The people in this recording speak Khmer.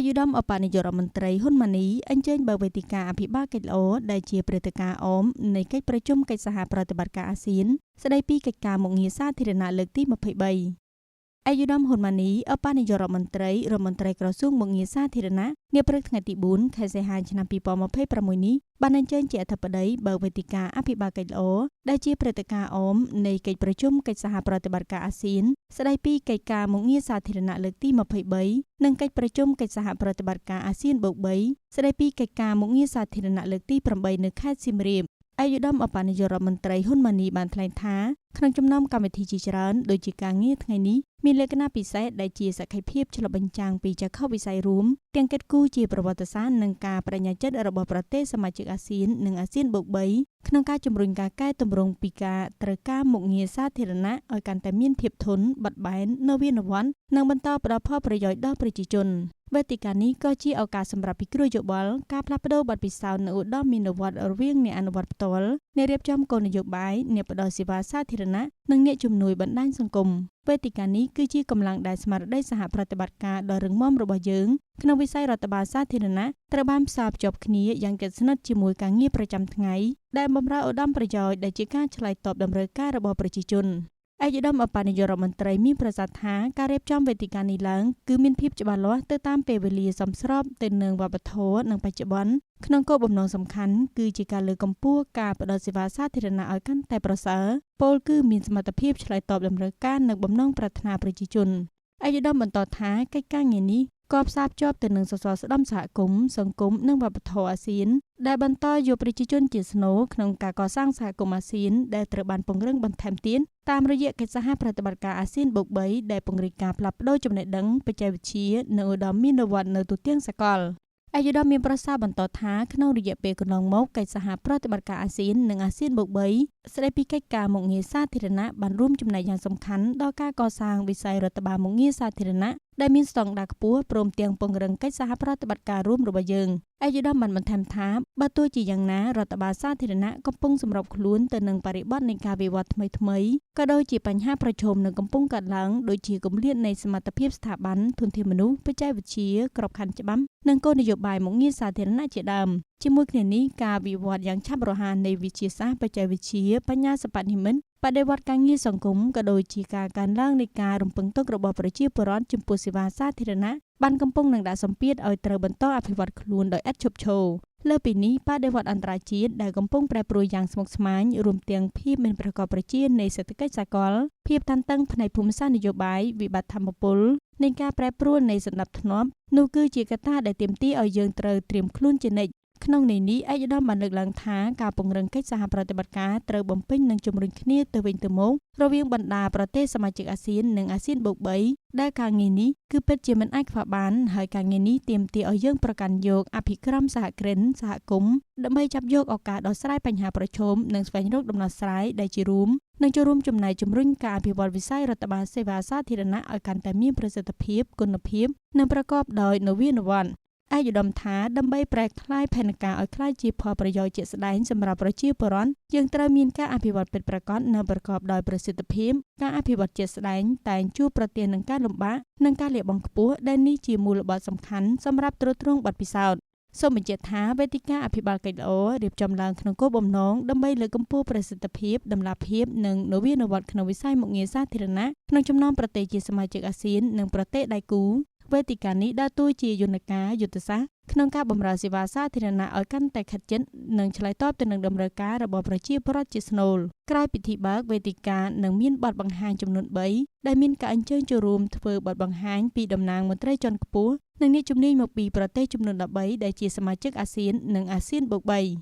អាយុដំអបនាយករដ្ឋមន្ត្រីហ៊ុនម៉ាណីអញ្ជើញបើកវេទិកាអភិបាលកិច្ចល្អដែលជាព្រឹត្តិការណ៍អមនៃកិច្ចប្រជុំកិច្ចសហប្រតិបត្តិការអាស៊ានស្ដីពីកិច្ចការមុខងារសាធារណៈលើកទី23អាយុដំហ៊ុនម៉ាណីអបនាយករដ្ឋមន្ត្រីក្រសួងមុខងារសាធារណៈនាព្រឹកថ្ងៃទី4ខែសីហាឆ្នាំ2026នេះបានអញ្ជើញជាអធិបតីបើកវេទិកាអភិបាលកិច្ចល្អដែលជាព្រឹត្តិការណ៍អមនៃកិច្ចប្រជុំកិច្ចសហប្រតិបត្តិការអាស៊ានស្ដីពីកិច្ចការមុខងារសាធារណៈលើកទី23និងកិច្ចប្រជុំកិច្ចសហប្រតិបត្តិការអាស៊ានបូក3ស្ដីពីកិច្ចការមុខងារសាធារណៈលើកទី8នៅខេត្តសៀមរាបអាយុដំអបនាយករដ្ឋមន្ត្រីហ៊ុនម៉ាណីបានថ្លែងថាក្នុងចំណោមកម្មវិធីជាច្រើនដូចជាការងារថ្ងៃនេះមានលក្ខណៈពិសេសដែលជាសក្ខីភាពឆ្លុះបញ្ចាំងពីចក្ខុវិស័យរួមទាំងកិត្តគូជាប្រវត្តិសាស្ត្រនិងការបដិញ្ញាចិត្តរបស់ប្រទេសសមាជិកអាស៊ាននិងអាស៊ានបូក3ក្នុងការជំរុញការកែតម្រង់ពីការត្រូវការមុខងារសាធារណៈឲ្យកាន់តែមានភាពធន់បត់បែននវានុវត្តន៍និងបន្តផ្ដល់ផលប្រយោជន៍ដល់ប្រជាជនវេទិកានេះក៏ជាឱកាសសម្រាប់ពិគ្រោះយោបល់ការផ្លាស់ប្តូរបទពិសោធន៍នៅឧត្តមមានវត្តរវាងអ្នកអនុវត្តផ្ទាល់អ្នករៀបចំគោលនយោបាយអ្នកផ្ដល់សេវាសាធារណៈនិងអ្នកជំនួយបណ្ដាញសង្គមវេទិកានេះគឺជាកម្លាំងដែលស្មារតីសហប្រតិបត្តិការដ៏រឹងមាំរបស់យើងក្នុងវិស័យរដ្ឋបាលសាធារណៈត្រូវបានផ្សារភ្ជាប់គ្នាយ៉ាងជិតស្និទ្ធជាមួយការងារប្រចាំថ្ងៃដែលបម្រើឧត្តមប្រយោជន៍ដែលជាការឆ្លើយតបតម្រូវការរបស់ប្រជាជនអាយុដំអបនាយករដ្ឋមន្ត្រីមានប្រសាសន៍ថាការរៀបចំវេទិកានេះឡើងគឺមានភាពច្បាស់លាស់ទៅតាមពេលវេលាសមស្របទៅនឹងវប្បធម៌និងបច្ចុប្បន្នក្នុងគោលបំណងសំខាន់គឺជាការលើកកម្ពស់ការផ្តល់សេវាសាធារណៈឲ្យកាន់តែប្រសើរពលគឺមានសមត្ថភាពឆ្លើយតបតម្រូវការនិងបំណងប្រាថ្នាប្រជាជនអាយុដំបន្តថាកិច្ចការងារនេះក៏ផ្សារភ្ជាប់ទៅនឹងសសរស្តម្ភសហគមន៍សង្គមនិងវប្បធម៌អាស៊ានដែលបន្តយកប្រជាជនជាស្នូលក្នុងការកសាងសហគមន៍អាស៊ានដែលត្រូវបានពង្រឹងបន្ថែមទៀតតាមរយៈកិច្ចសហប្រតិបត្តិការអាស៊ានបូក3ដែលពង្រីកការផ្លាស់ប្តូរចំណេះដឹងបច្ចេកវិទ្យានិងឧត្តមមានវត្តនៅទូទាំងសកលអាយុដំមានប្រសាសន៍បន្តថាក្នុងរយៈពេលកន្លងមកកិច្ចសហប្រតិបត្តិការអាស៊ាននិងអាស៊ានបូក3ស្ដីពីកិច្ចការមុខងារសាធារណៈបានរួមចំណែកយ៉ាងសំខាន់ដល់ការកសាងវិស័យរដ្ឋបាលមុខងារសាធារណៈដែលមានស្តង់ដារខ្ពស់ព្រមទាំងពង្រឹងកិច្ចសហប្រតិបត្តិការរួមរបស់យើងអាយុដំបានបន្ថែមថាបើទោះជាយ៉ាងណារដ្ឋបាលសាធារណៈកំពុងសម្របខ្លួនទៅនឹងបរិបទនៃការវិវត្តថ្មីៗក៏ដូចជាបញ្ហាប្រឈមនៅកំពុងកើតឡើងដូចជាគម្លាតនៃសមត្ថភាពស្ថាប័នធនធានមនុស្សបច្ចេកវិទ្យាក្របខ័ណ្ឌច្បាប់និងគោលនយោបាយមុខងារសាធារណៈជាដើមជាមួយគ្នានេះការវិវត្តយ៉ាងឆាប់រហ័សនៃវិទ្យាសាស្ត្របច្ចេកវិទ្យាបញ្ញាសិប្បនិម្មិតបដិវត្តការងារសង្គមក៏ដូចជាការកើនឡើងនៃការរំពឹងទុករបស់ប្រជាពលរដ្ឋចំពោះសេវាសាធារណៈបានកំពុងនឹងដាក់សម្ពាធឲ្យត្រូវបន្តអភិវឌ្ឍខ្លួនដោយឥតឈប់ឈរលើពីនេះបដិវត្តអន្តរជាតិដែលកំពុងប្រែប្រួលយ៉ាងស្មុគស្មាញរួមទាំងភាពមិនប្រកបប្រជានៃសេដ្ឋកិច្ចសកលភាពតានតឹងផ្នែកភូមិសាស្ត្រនយោបាយវិបត្តិធម្មពលនៃការប្រែប្រួលនៃសណ្ដាប់ធ្នាប់នោះគឺជាកត្តាដែលទាមទារឲ្យយើងត្រូវត្រៀមខ្លួនជានិច្ចក្នុងន័យនេះឯកឧត្តមបានលើកឡើងថាការពង្រឹងកិច្ចសហប្រតិបត្តិការត្រូវបំពេញនិងជំរុញគ្នាទៅវិញទៅមករវាងបណ្ដាប្រទេសសមាជិកអាស៊ាននិងអាស៊ានបូក3ដែលការងារនេះគឺពិតជាមិនអាចខ្វះបានហើយការងារនេះទាមទារឲ្យយើងប្រកាន់យកអភិក្រមសហគ្រិនសហគមន៍ដើម្បីចាប់យកឱកាសដោះស្រាយបញ្ហាប្រឈមនិងស្វែងរកដំណោះស្រាយដែលជារួមនិងចូលរួមចំណែកជំរុញការអភិវឌ្ឍវិស័យរដ្ឋបាលសេវាសាធារណៈឲ្យកាន់តែមានប្រសិទ្ធភាពគុណភាពនិងប្រកបដោយនវានុវត្តន៍អាយុដំថាដើម្បីប្រែក្លាយផែនការឲ្យក្លាយជាផលប្រយោជន៍ជាក់ស្ដែងសម្រាប់ប្រជាពលរដ្ឋយើងត្រូវមានការអភិវឌ្ឍពិតប្រាកដនិងប្រកបដោយប្រសិទ្ធភាពការអភិវឌ្ឍជាក់ស្ដែងតែងជួបប្រទះនឹងការលំបាកនិងការលះបង់ខ្ពស់ដែលនេះជាមូលបត់សំខាន់សម្រាប់ទ្រទ្រង់បទពិសោធន៍សូមបញ្ជាក់ថាវេទិកាអភិបាលកិច្ចល្អរៀបចំឡើងក្នុងគោលបំណងដើម្បីលើកកម្ពស់ប្រសិទ្ធភាពតម្លាភាពនិងនវានុវត្តន៍ក្នុងវិស័យមុខងារសាធារណៈក្នុងចំណោមប្រទេសជាសមាជិកអាស៊ាននិងប្រទេសដៃគូវេទិកានេះដើរតួជាយន្តការយុទ្ធសាស្ត្រក្នុងការបម្រើសេវាសាធារណៈឲ្យកាន់តែខិតជិតនិងឆ្លើយតបទៅនឹងតម្រូវការរបស់ប្រជាពលរដ្ឋជាស្នូលក្រោយពិធីបើកវេទិកានឹងមានបទបង្ហាញចំនួន3ដែលមានការអញ្ជើញចូលរួមធ្វើបទបង្ហាញពីតំណាងមន្ត្រីជាន់ខ្ពស់និងអ្នកជំនាញមកពីប្រទេសចំនួន13ដែលជាសមាជិកអាស៊ាននិងអាស៊ានបូក3